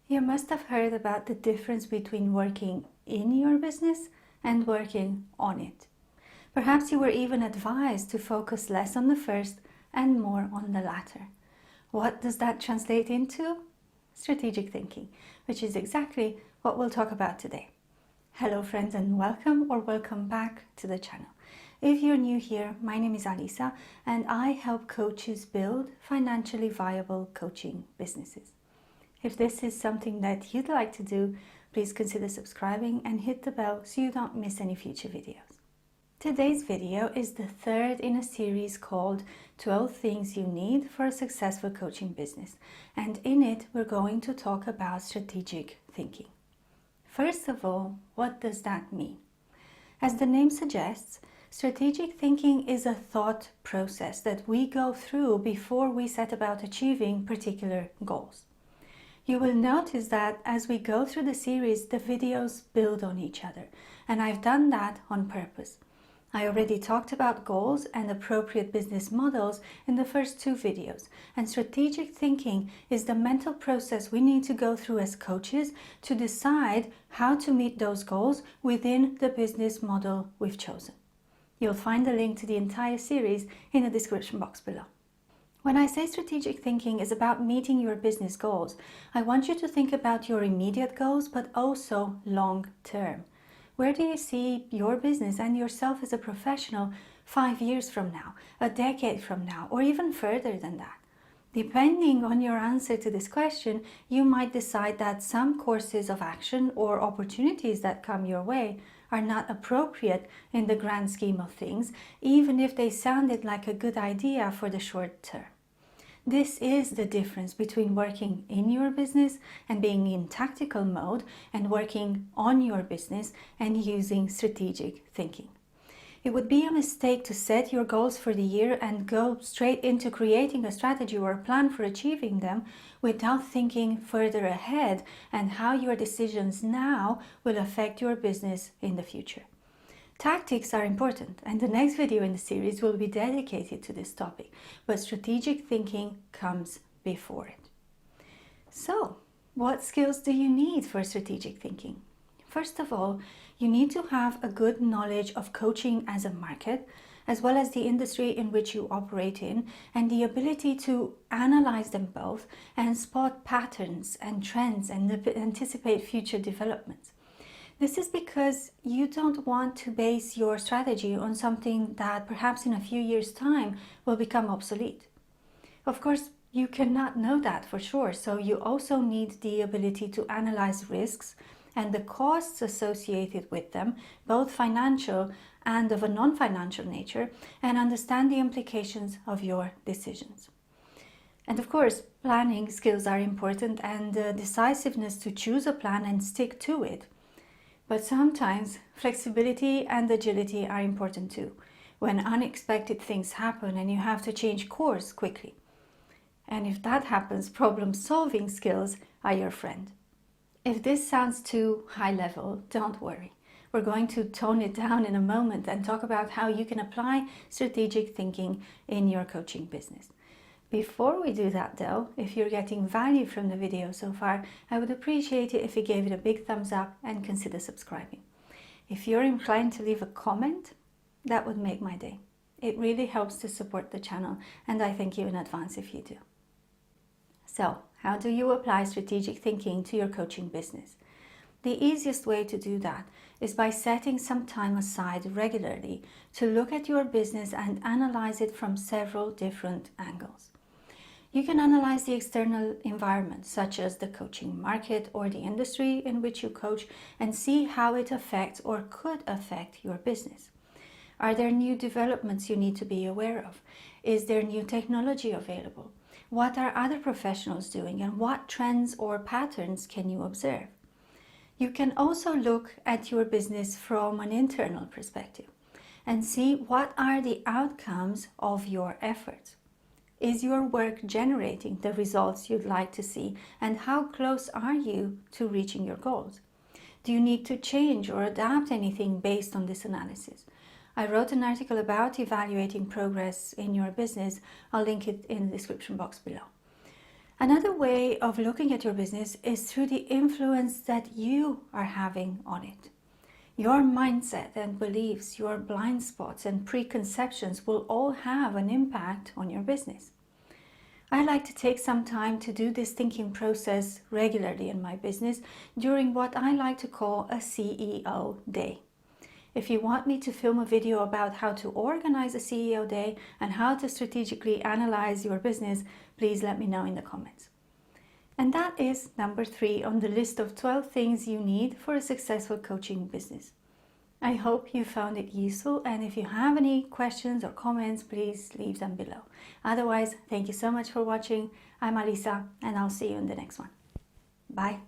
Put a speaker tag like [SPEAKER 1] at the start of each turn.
[SPEAKER 1] You must have heard about the difference between working in your business and working on it. Perhaps you were even advised to focus less on the first and more on the latter. What does that translate into? Strategic thinking, which is exactly what we'll talk about today. Hello friends, and welcome back to the channel. If you're new here, my name is Alisa and I help coaches build financially viable coaching businesses. If this is something that you'd like to do, please consider subscribing and hit the bell so you don't miss any future videos. Today's video is the third in a series called 12 Things You Need for a Successful Coaching Business, and in it we're going to talk about strategic thinking. First of all, what does that mean? As the name suggests, strategic thinking is a thought process that we go through before we set about achieving particular goals. You will notice that as we go through the series, the videos build on each other, and I've done that on purpose. I already talked about goals and appropriate business models in the first two videos, and strategic thinking is the mental process we need to go through as coaches to decide how to meet those goals within the business model we've chosen. You'll find the link to the entire series in the description box below. When I say strategic thinking is about meeting your business goals, I want you to think about your immediate goals, but also long term. Where do you see your business and yourself as a professional 5 years from now, a decade from now, or even further than that? Depending on your answer to this question, you might decide that some courses of action or opportunities that come your way are not appropriate in the grand scheme of things, even if they sounded like a good idea for the short term. This is the difference between working in your business and being in tactical mode and working on your business and using strategic thinking. It would be a mistake to set your goals for the year and go straight into creating a strategy or a plan for achieving them without thinking further ahead and how your decisions now will affect your business in the future. Tactics are important, and the next video in the series will be dedicated to this topic, but strategic thinking comes before it. So, what skills do you need for strategic thinking? First of all, you need to have a good knowledge of coaching as a market, as well as the industry in which you operate in, and the ability to analyze them both and spot patterns and trends and anticipate future developments. This is because you don't want to base your strategy on something that perhaps in a few years' time will become obsolete. Of course, you cannot know that for sure, so you also need the ability to analyze risks and the costs associated with them, both financial and of a non-financial nature, and understand the implications of your decisions. And of course, planning skills are important, and the decisiveness to choose a plan and stick to it. But sometimes flexibility and agility are important too, when unexpected things happen and you have to change course quickly. And if that happens, problem-solving skills are your friend. If this sounds too high level, don't worry. We're going to tone it down in a moment and talk about how you can apply strategic thinking in your coaching business. Before we do that though, if you're getting value from the video so far, I would appreciate it if you gave it a big thumbs up and consider subscribing. If you're inclined to leave a comment, that would make my day. It really helps to support the channel, and I thank you in advance if you do. So, how do you apply strategic thinking to your coaching business? The easiest way to do that is by setting some time aside regularly to look at your business and analyze it from several different angles. You can analyze the external environment, such as the coaching market or the industry in which you coach, and see how it affects or could affect your business. Are there new developments you need to be aware of? Is there new technology available? What are other professionals doing, and what trends or patterns can you observe? You can also look at your business from an internal perspective and see what are the outcomes of your efforts. Is your work generating the results you'd like to see, and how close are you to reaching your goals? Do you need to change or adapt anything based on this analysis? I wrote an article about evaluating progress in your business. I'll link it in the description box below. Another way of looking at your business is through the influence that you are having on it. Your mindset and beliefs, your blind spots and preconceptions will all have an impact on your business. I like to take some time to do this thinking process regularly in my business during what I like to call a CEO day. If you want me to film a video about how to organize a CEO day and how to strategically analyze your business, please let me know in the comments. And that is number 3 on the list of 12 things you need for a successful coaching business. I hope you found it useful, and if you have any questions or comments, please leave them below. Otherwise, thank you so much for watching. I'm Alisa, and I'll see you in the next one. Bye.